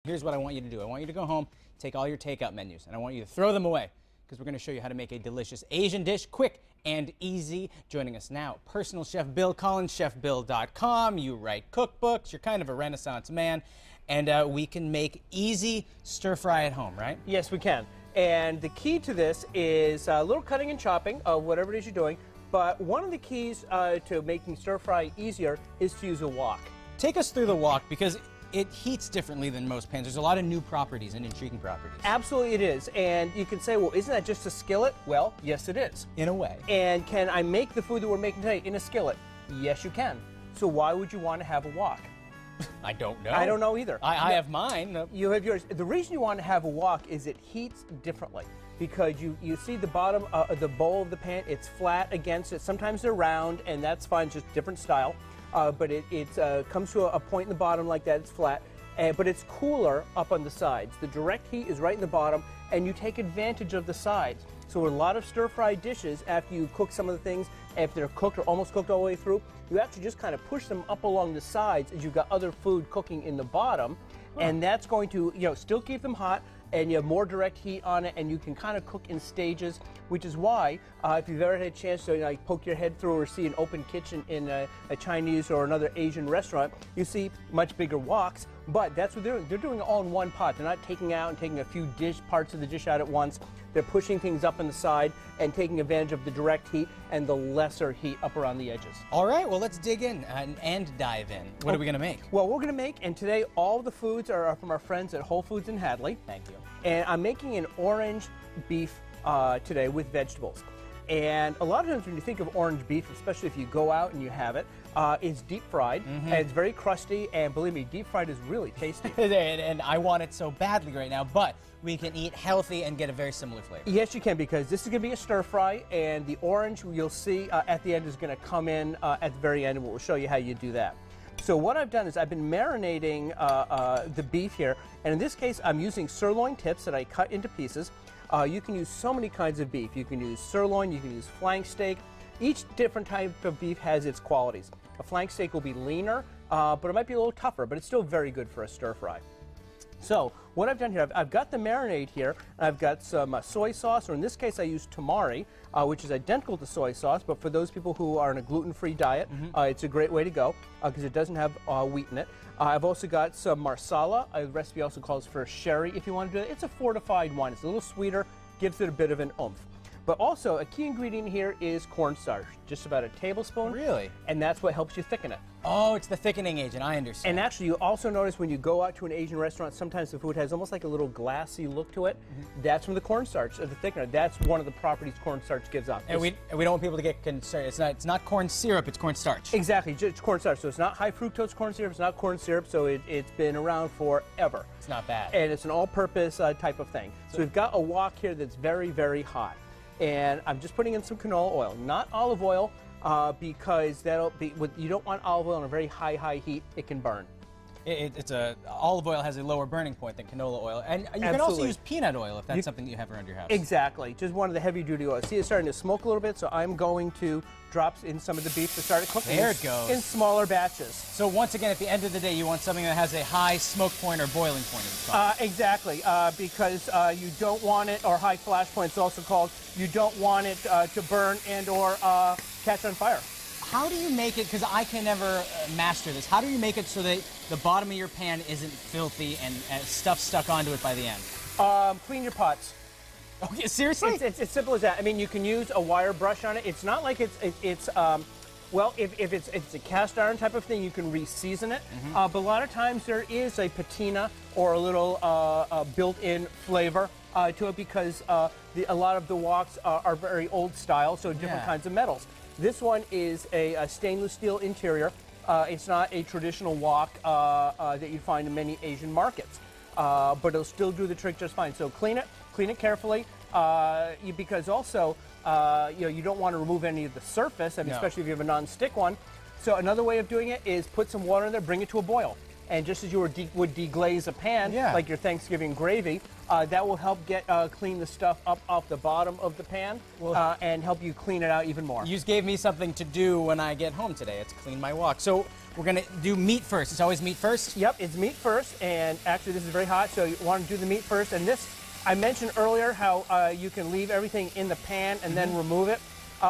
Here's what I want you to do. I want you to go home, take all your takeout menus, and I want you to throw them away because we're going to show you how to make a delicious Asian dish quick and easy. Joining us now, personal chef Bill Collins, chefbill.com. You write cookbooks. You're kind of a Renaissance man, and we can make easy stir fry at home, right? Yes, we can. And the key to this is a little cutting and chopping of whatever it is you're doing. But one of the keys to making stir fry easier is to use a wok. Take us through the wok because it heats differently than most pans. There's a lot of new properties and intriguing properties. Absolutely it is. And you can say, well, isn't that just a skillet? Well, yes it is. In a way. And can I make the food that we're making today in a skillet? Yes, you can. So why would you want to have a wok? I don't know. I don't know either. I have mine. You have yours. The reason you want to have a wok is it heats differently. Because you see the bottom, the bowl of the pan, it's flat against it. Sometimes they're round, and that's fine, just different style. But it comes to a point in the bottom like that, it's flat, but it's cooler up on the sides. The direct heat is right in the bottom, and you take advantage of the sides. So with a lot of stir-fry dishes, after you cook some of the things, if they're cooked or almost cooked all the way through, you actually just kind of push them up along the sides as you've got other food cooking in the bottom, and that's going to still keep them hot, and you have more direct heat on it, and you can kind of cook in stages, which is why, if you've ever had a chance to poke your head through or see an open kitchen in a Chinese or another Asian restaurant, you see much bigger woks, but that's what they're doing. They're doing it all in one pot. They're not taking out and taking a few parts of the dish out at once. They're pushing things up on the side and taking advantage of the direct heat and the lesser heat up around the edges. All right, well, let's dig in and dive in. What are we going to make? Well, we're going to make, and today all the foods are from our friends at Whole Foods in Hadley. Thank you. And I'm making an orange beef today with vegetables. And a lot of times when you think of orange beef, especially if you go out and you have it, it's deep fried, and it's very crusty, and believe me, deep fried is really tasty. And I want it so badly right now, but we can eat healthy and get a very similar flavor. Yes, you can, because this is going to be a stir fry, and the orange you'll see at the end is going to come in at the very end, and we'll show you how you do that. So what I've done is I've been marinating the beef here, and in this case I'm using sirloin tips that I cut into pieces. You can use so many kinds of beef. You can use sirloin, you can use flank steak. Each different type of beef has its qualities. A flank steak will be leaner, but it might be a little tougher, but it's still very good for a stir fry. So what I've done here, I've got the marinade here. I've got some soy sauce, or in this case I use tamari, which is identical to soy sauce, but for those people who are on a gluten-free diet, it's a great way to go because it doesn't have wheat in it. I've also got some marsala. The recipe also calls for sherry if you want to do it. It's a fortified wine. It's a little sweeter, gives it a bit of an oomph. But also, a key ingredient here is cornstarch, just about a tablespoon. Really? And that's what helps you thicken it. Oh, it's the thickening agent, I understand. And actually, you also notice when you go out to an Asian restaurant, sometimes the food has almost like a little glassy look to it. That's from the cornstarch, the thickener. That's one of the properties cornstarch gives off. And we don't want people to get concerned. It's not corn syrup, it's cornstarch. Exactly, it's cornstarch. So it's not high fructose corn syrup, it's not corn syrup, so it's been around forever. It's not bad. And it's an all-purpose type of thing. So we've got a wok here that's very, very hot. And I'm just putting in some canola oil, not olive oil, because you don't want olive oil on a very high heat. It can burn. Olive oil has a lower burning point than canola oil, and you can also use peanut oil if that's something that you have around your house. Exactly, just one of the heavy-duty oils. See, it's starting to smoke a little bit, so I'm going to drop in some of the beef to start it cooking. There it goes. In smaller batches. So once again, at the end of the day, you want something that has a high smoke point or boiling point. Exactly, because you don't want it, or high flash point, it's also called. You don't want it to burn and or catch on fire. How do you make it, because I can never master this, how do you make it so that the bottom of your pan isn't filthy and stuff stuck onto it by the end? Clean your pots. Okay, seriously? It's as simple as that. I mean, you can use a wire brush on it. It's not like well, if it's a cast iron type of thing, you can re-season it. But a lot of times there is a patina or a little built-in flavor to it because a lot of the woks are very old style, so different kinds of metals. This one is a stainless steel interior. It's not a traditional wok that you find in many Asian markets, but it'll still do the trick just fine. So clean it carefully, because also you don't want to remove any of the surface, especially if you have a non-stick one. So another way of doing it is put some water in there, bring it to a boil. and just as you would deglaze a pan, Yeah. like your Thanksgiving gravy, that will help clean the stuff up off the bottom of the pan and help you clean it out even more. You just gave me something to do when I get home today. It's clean my wok. So we're gonna do meat first. It's always meat first? Yep, it's meat first, and actually this is very hot, so you want to do the meat first. And this, I mentioned earlier how you can leave everything in the pan and then remove it,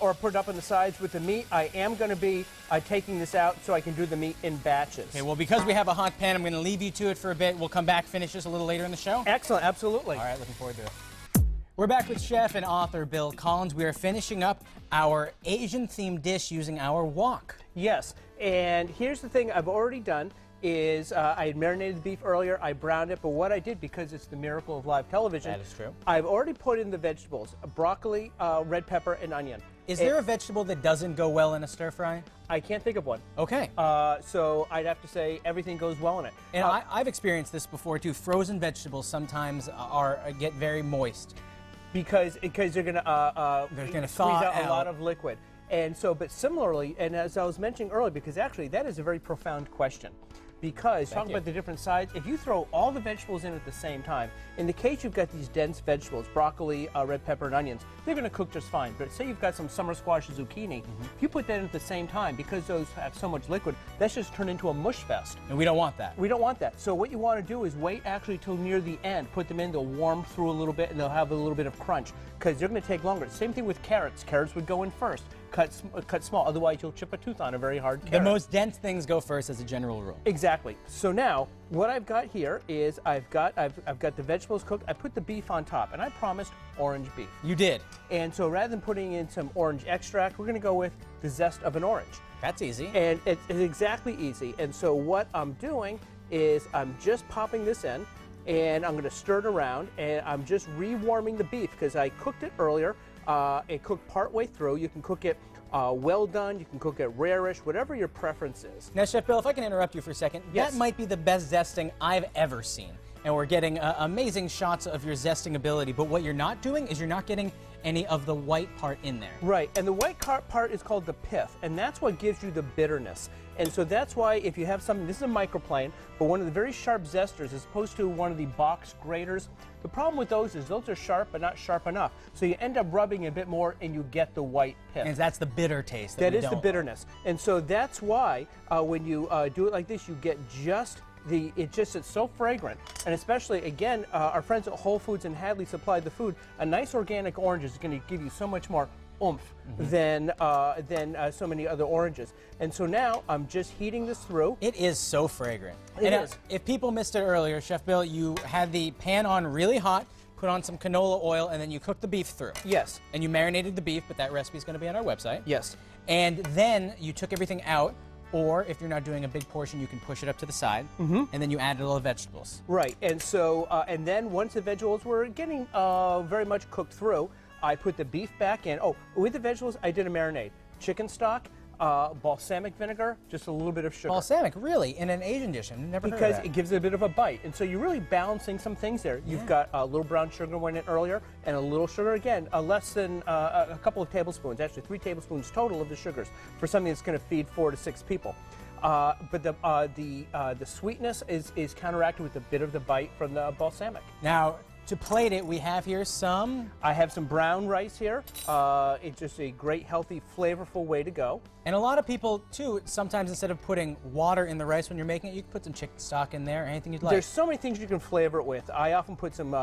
or put it up on the sides with the meat. I am going to be taking this out so I can do the meat in batches. Okay, well, because we have a hot pan, I'm gonna leave you to it for a bit. We'll come back, finish this a little later in the show. Excellent, absolutely. All right, looking forward to it. We're back with chef and author Bill Collins. We are finishing up our Asian-themed dish using our wok. Yes, and here's the thing I've already done is I had marinated the beef earlier, I browned it, but what I did, because it's the miracle of live television, That is true. I've already put in the vegetables, broccoli, red pepper, and onion. Is there a vegetable that doesn't go well in a stir fry? I can't think of one. Okay. So I'd have to say everything goes well in it. And I've experienced this before too. Frozen vegetables sometimes get very moist. Because they're going to gonna squeeze thaw out a out. lot of liquid. And so, but similarly, and as I was mentioning earlier, because actually that is a very profound question. Because talking about the different sides, if you throw all the vegetables in at the same time, in the case you've got these dense vegetables, broccoli, red pepper, and onions, they're going to cook just fine. But say you've got some summer squash or zucchini, if you put that in at the same time, because those have so much liquid, that's just turned into a mush fest. And we don't want that. We don't want that. So what you want to do is wait actually till near the end. Put them in, they'll warm through a little bit, and they'll have a little bit of crunch, because they're going to take longer. Same thing with carrots. Carrots would go in first. Cut small, otherwise you'll chip a tooth on a very hard carrot. The most dense things go first as a general rule. Exactly. So now, what I've got here is I've got the vegetables cooked. I put the beef on top, and I promised orange beef. You did. And so rather than putting in some orange extract, we're going to go with the zest of an orange. That's easy. And it's exactly easy. And so what I'm doing is I'm just popping this in, and I'm going to stir it around, and I'm just rewarming the beef because I cooked it earlier. It cooked partway through. You can cook it well done. You can cook it rare-ish, whatever your preference is. Now, Chef Bill, if I can interrupt you for a second, Yes. that might be the best zesting I've ever seen. And we're getting amazing shots of your zesting ability, but what you're not doing is you're not getting any of the white part in there. Right, and the white part is called the pith, and that's what gives you the bitterness. And so that's why if you have something, this is a microplane, but one of the very sharp zesters as opposed to one of the box graters, the problem with those is those are sharp but not sharp enough. So you end up rubbing a bit more and you get the white pith. And that's the bitter taste. That we is the don't bitterness. And so that's why when you do it like this, you get just it's so fragrant. And especially, again, our friends at Whole Foods and Hadley supplied the food. A nice organic orange is going to give you so much more oomph than so many other oranges. And so now I'm just heating this through. It is so fragrant. It and is. If people missed it earlier, Chef Bill, you had the pan on really hot, put on some canola oil, and then you cooked the beef through. Yes. And you marinated the beef, but that recipe is going to be on our website. Yes. And then you took everything out, or if you're not doing a big portion, you can push it up to the side, and then you added all the vegetables. Right. And so, and then once the vegetables were getting very much cooked through, I put the beef back in. Oh, with the vegetables, I did a marinade. Chicken stock, balsamic vinegar, just a little bit of sugar. Balsamic, really? In an Asian dish? I've never heard of Because that. it gives it a bit of a bite. And so you're really balancing some things there. You've got a little brown sugar went in earlier, and a little sugar again, less than a couple of tablespoons, actually 3 tablespoons total of the sugars for something that's going to feed 4 to 6 people. But the sweetness is counteracted with a bit of the bite from the balsamic. Now, to plate it, we have here some... I have some brown rice here. It's just a great, healthy, flavorful way to go. And a lot of people, too, sometimes instead of putting water in the rice when you're making it, you can put some chicken stock in there, anything you'd like. There's so many things you can flavor it with. I often put some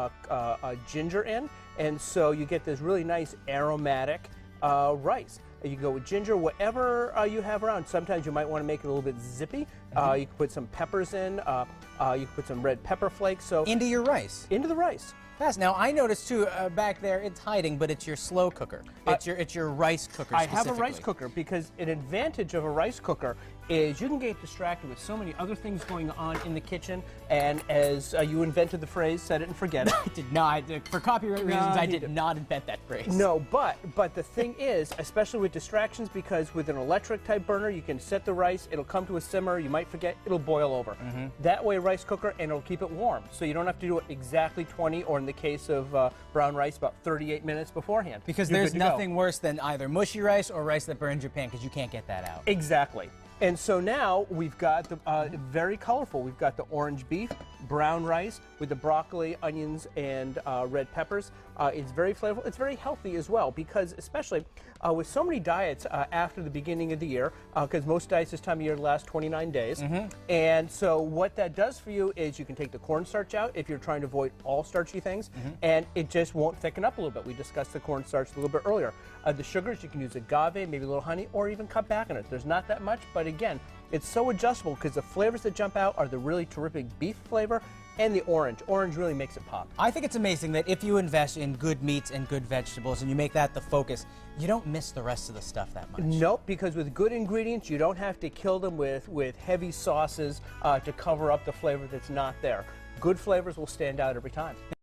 ginger in, and so you get this really nice aromatic rice. You go with ginger, whatever you have around. Sometimes you might want to make it a little bit zippy. You can put some peppers in. You can put some red pepper flakes. So Into your rice. into the rice. Fast. Now, I noticed, too, back there, it's hiding, but it's your slow cooker. It's your rice cooker I have a rice specifically. cooker because an advantage of a rice cooker is you can get distracted with so many other things going on in the kitchen. And as you invented the phrase, set it and forget it. I did not. For copyright reasons, I he did did. not invent that phrase. No, but the thing is, especially with distractions, because with an electric type burner, you can set the rice, it'll come to a simmer, you might forget, it'll boil over. That way, rice cooker, and it'll keep it warm. So you don't have to do it exactly 20, or in the case of brown rice, about 38 minutes beforehand. Because You're there's good to go. nothing worse than either mushy rice or rice that burns your pan, because you can't get that out. Exactly. And so now we've got the very colorful. We've got the orange beef, brown rice with the broccoli, onions, and red peppers. It's very flavorful. It's very healthy as well because, especially with so many diets after the beginning of the year, because most diets this time of year last 29 days. And so what that does for you is you can take the cornstarch out if you're trying to avoid all starchy things, and it just won't thicken up a little bit. We discussed the cornstarch a little bit earlier. The sugars, you can use agave, maybe a little honey, or even cut back on it. There's not that much, but again, it's so adjustable because the flavors that jump out are the really terrific beef flavor and the orange. Orange really makes it pop. I think it's amazing that if you invest in good meats and good vegetables and you make that the focus, you don't miss the rest of the stuff that much. Nope, because with good ingredients, you don't have to kill them with heavy sauces to cover up the flavor that's not there. Good flavors will stand out every time.